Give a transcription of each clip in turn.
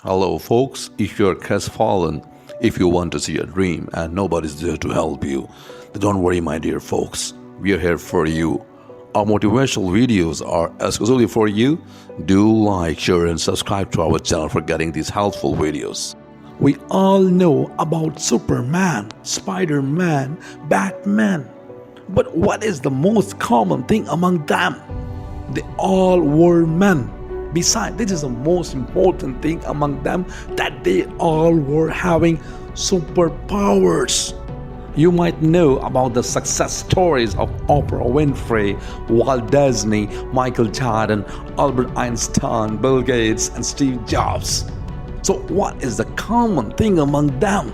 Hello, folks. If you're crestfallen, if you want to see a dream and nobody's there to help you, then don't worry, my dear folks. We are here for you. Our motivational videos are exclusively for you. Do like, share, and subscribe to our channel for getting these helpful videos. We all know about Superman, Spider-Man, Batman. But what is the most common thing among them? They all were men. Besides, this is the most important thing among them, that they all were having superpowers. You might know about the success stories of Oprah Winfrey, Walt Disney, Michael Jordan, Albert Einstein, Bill Gates, and Steve Jobs. So what is the common thing among them?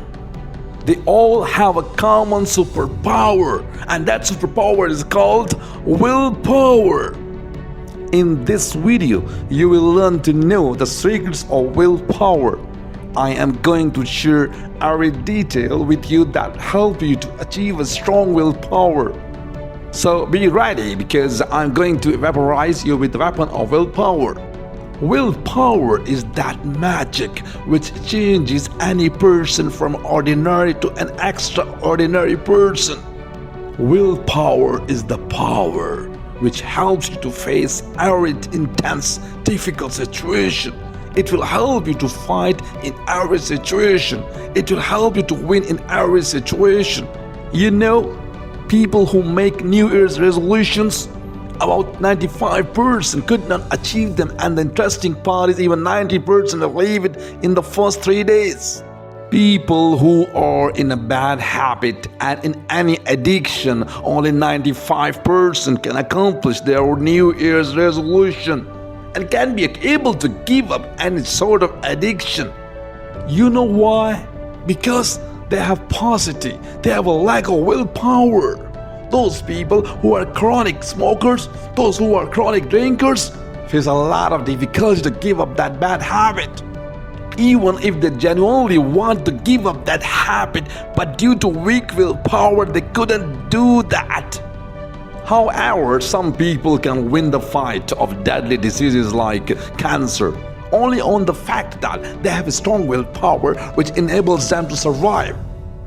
They all have a common superpower, and that superpower is called willpower. In this video, you will learn to know the secrets of willpower. I am going to share every detail with you that help you to achieve a strong willpower. So be ready, because I'm going to vaporize you with the weapon of willpower. Willpower is that magic which changes any person from ordinary to an extraordinary person. Willpower is the power which helps you to face every intense, difficult situation. It will help you to fight in every situation. It will help you to win in every situation. You know, people who make New Year's resolutions, about 95% could not achieve them, and the interesting part is even 90% leave it in the first 3 days. People who are in a bad habit and in any addiction, only 95% can accomplish their New Year's resolution and can be able to give up any sort of addiction. You know why? Because they have paucity, they have a lack of willpower. Those people who are chronic smokers, those who are chronic drinkers, face a lot of difficulty to give up that bad habit. Even if they genuinely want to give up that habit, but due to weak willpower, they couldn't do that. However, some people can win the fight of deadly diseases like cancer only on the fact that they have a strong willpower which enables them to survive.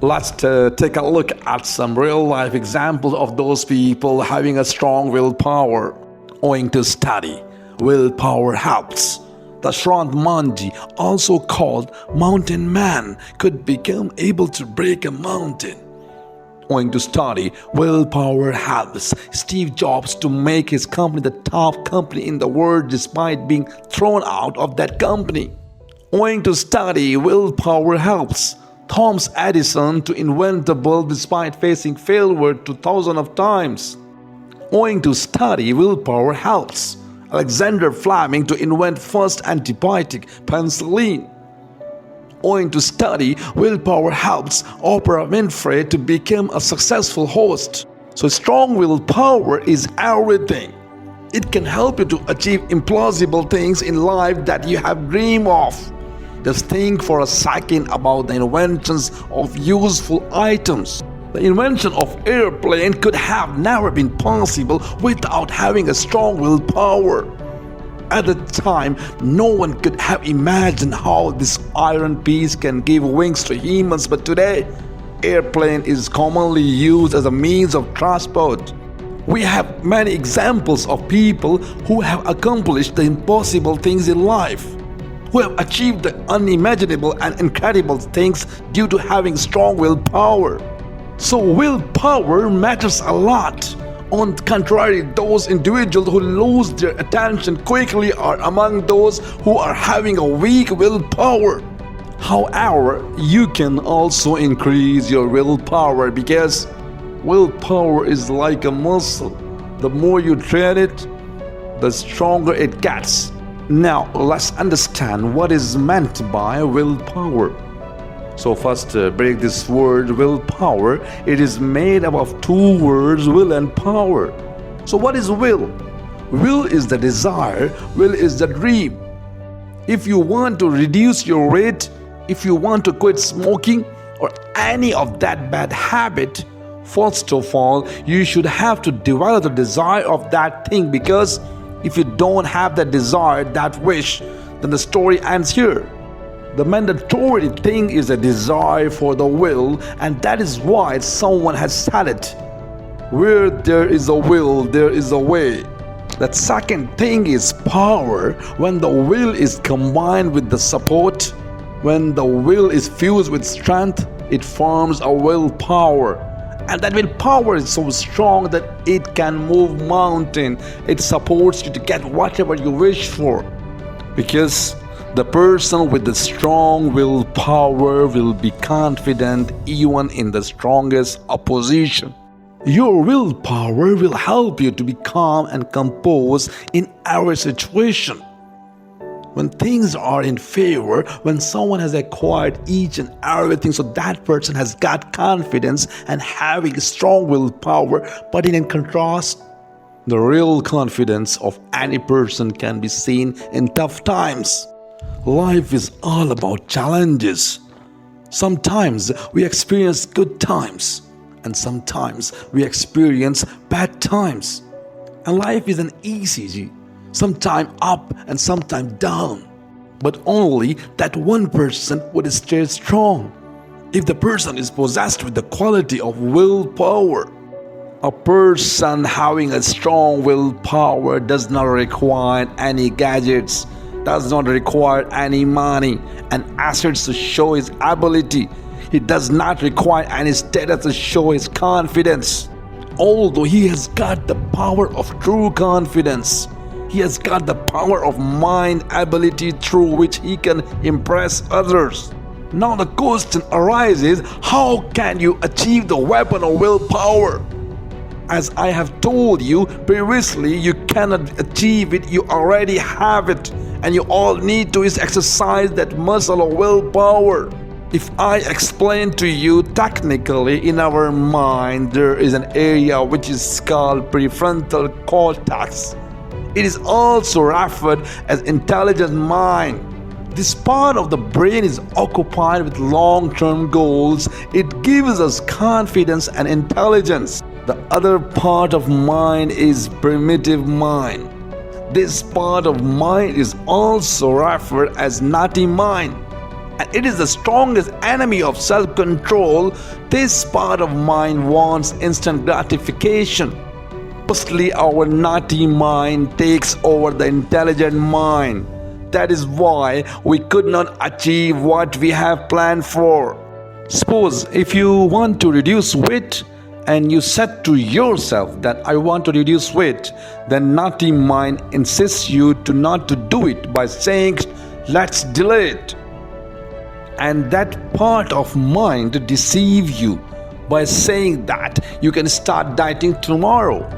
Let's take a look at some real-life examples of those people having a strong willpower. Owing to study, willpower helps. The Shrant Manji, also called Mountain Man, could become able to break a mountain. Owing to study, willpower helps Steve Jobs to make his company the top company in the world despite being thrown out of that company. Owing to study, willpower helps Thomas Edison to invent the bulb despite facing failure 2,000 of times. Owing to study, willpower helps Alexander Fleming to invent first antibiotic, penicillin. Owing to study, willpower helps Oprah Winfrey to become a successful host. So strong willpower is everything. It can help you to achieve implausible things in life that you have dreamed of. Just think for a second about the inventions of useful items. The invention of airplane could have never been possible without having a strong willpower. At the time, no one could have imagined how this iron piece can give wings to humans, but today, airplane is commonly used as a means of transport. We have many examples of people who have accomplished the impossible things in life, who have achieved the unimaginable and incredible things due to having strong willpower. So willpower matters a lot. On the contrary, those individuals who lose their attention quickly are among those who are having a weak willpower. However, you can also increase your willpower, because willpower is like a muscle. The more you train it, the stronger it gets. Now, let's understand what is meant by willpower. So first, break this word willpower. It is made up of two words, will and power. So what is will? Will is the desire, will is the dream. If you want to reduce your weight, if you want to quit smoking or any of that bad habit, first of all, you should have to develop the desire of that thing, because if you don't have that desire, that wish, then the story ends here. The mandatory thing is a desire for the will, and that is why someone has said it. Where there is a will, there is a way. The second thing is power. When the will is combined with the support, when the will is fused with strength, it forms a willpower. And that willpower is so strong that it can move mountain. It supports you to get whatever you wish for. Because the person with the strong willpower will be confident even in the strongest opposition. Your willpower will help you to be calm and composed in every situation. When things are in favor, when someone has acquired each and everything, so that person has got confidence and having strong willpower. But in contrast, the real confidence of any person can be seen in tough times. Life is all about challenges. Sometimes we experience good times, and sometimes we experience bad times. And life is an easy, sometimes up and sometimes down. But only that one person would stay strong if the person is possessed with the quality of willpower. A person having a strong willpower does not require any gadgets, does not require any money and assets to show his ability. He does not require any status to show his confidence. Although he has got the power of true confidence, he has got the power of mind ability through which he can impress others. Now the question arises, how can you achieve the weapon of willpower? As I have told you previously, you cannot achieve it, you already have it. And you all need to is exercise that muscle of willpower. If I explain to you technically, in our mind there is an area which is called prefrontal cortex. It is also referred as intelligent mind. This part of the brain is occupied with long-term goals. It gives us confidence and intelligence. The other part of mind is primitive mind. This part of mind is also referred as naughty mind. And it is the strongest enemy of self-control. This part of mind wants instant gratification. Mostly our naughty mind takes over the intelligent mind. That is why we could not achieve what we have planned for. Suppose if you want to reduce weight and you said to yourself that I want to reduce weight, then naughty mind insists you to not to do it by saying let's delay it. And that part of mind deceive you by saying that you can start dieting tomorrow.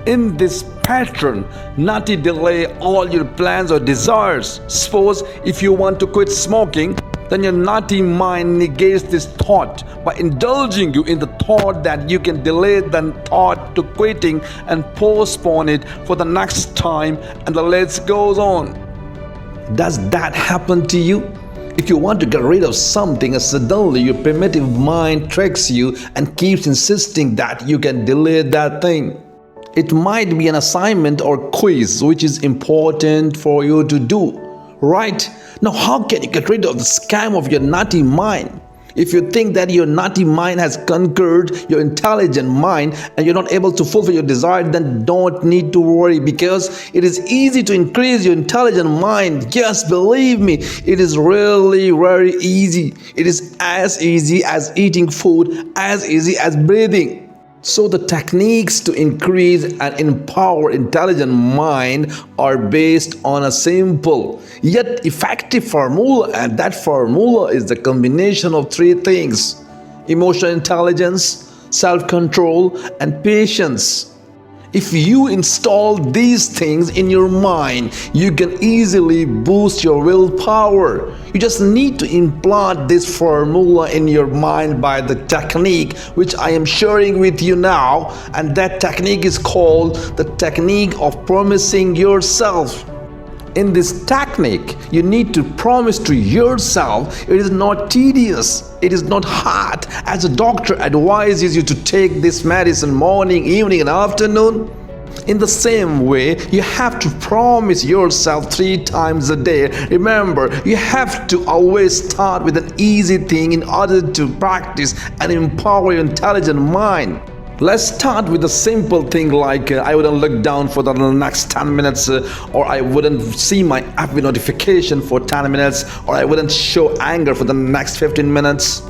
In this pattern, naughty delay all your plans or desires. Suppose if you want to quit smoking, then your naughty mind negates this thought by indulging you in the thought that you can delay the thought to quitting and postpone it for the next time, and the list goes on. Does that happen to you? If you want to get rid of something and suddenly your primitive mind tricks you and keeps insisting that you can delay that thing. It might be an assignment or quiz which is important for you to do, right? Now how can you get rid of the scam of your naughty mind? If you think that your naughty mind has conquered your intelligent mind and you're not able to fulfill your desire, then don't need to worry, because it is easy to increase your intelligent mind. Yes, believe me, it is really very easy. It is as easy as eating food, as easy as breathing. So the techniques to increase and empower intelligent mind are based on a simple yet effective formula, and that formula is the combination of three things: emotional intelligence, self-control, and patience. If you install these things in your mind, you can easily boost your willpower. You just need to implant this formula in your mind by the technique which I am sharing with you now, and that technique is called the technique of promising yourself. In this technique, you need to promise to yourself. It is not tedious, it is not hard, as a doctor advises you to take this medicine morning, evening, and afternoon. In the same way, you have to promise yourself 3 times a day. Remember, you have to always start with an easy thing in order to practice and empower your intelligent mind. Let's start with a simple thing like I wouldn't look down for the next 10 minutes, or I wouldn't see my FB notification for 10 minutes, or I wouldn't show anger for the next 15 minutes.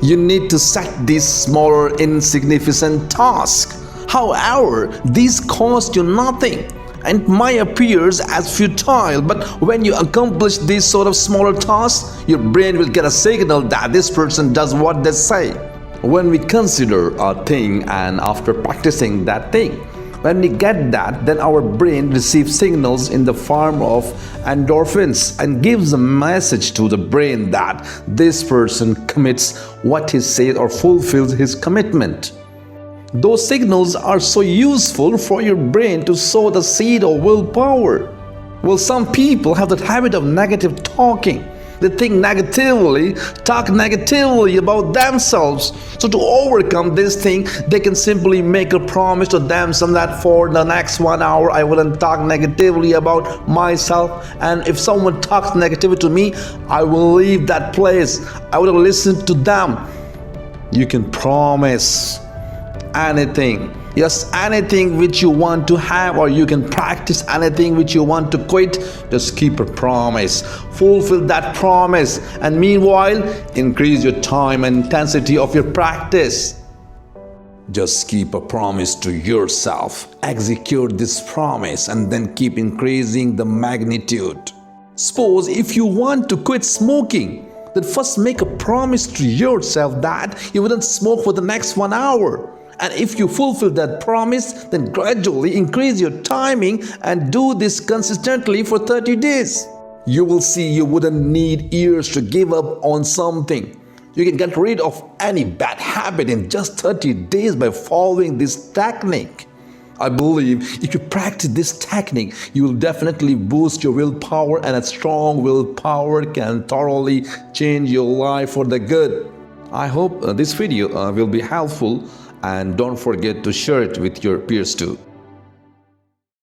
You need to set these smaller, insignificant tasks. However, these cost you nothing and might appear as futile, but when you accomplish these sort of smaller tasks, your brain will get a signal that this person does what they say. When we consider a thing and after practicing that thing, when we get that, then our brain receives signals in the form of endorphins and gives a message to the brain that this person commits what he says or fulfills his commitment. Those signals are so useful for your brain to sow the seed of willpower. Well, some people have that habit of negative talking. They think negatively, talk negatively about themselves. So to overcome this thing, they can simply make a promise to themselves that for the next 1 hour, I wouldn't talk negatively about myself. And if someone talks negatively to me, I will leave that place. I will listen to them. You can promise anything. Yes, anything which you want to have, or you can practice anything which you want to quit. Just keep a promise, fulfill that promise, and meanwhile increase your time and intensity of your practice. Just keep a promise to yourself, execute this promise, and then keep increasing the magnitude. Suppose if you want to quit smoking, then first make a promise to yourself that you wouldn't smoke for the next 1 hour. And if you fulfill that promise, then gradually increase your timing and do this consistently for 30 days. You will see you wouldn't need years to give up on something. You can get rid of any bad habit in just 30 days by following this technique. I believe if you practice this technique, you will definitely boost your willpower, and a strong willpower can thoroughly change your life for the good. I hope this video will be helpful. And don't forget to share it with your peers too.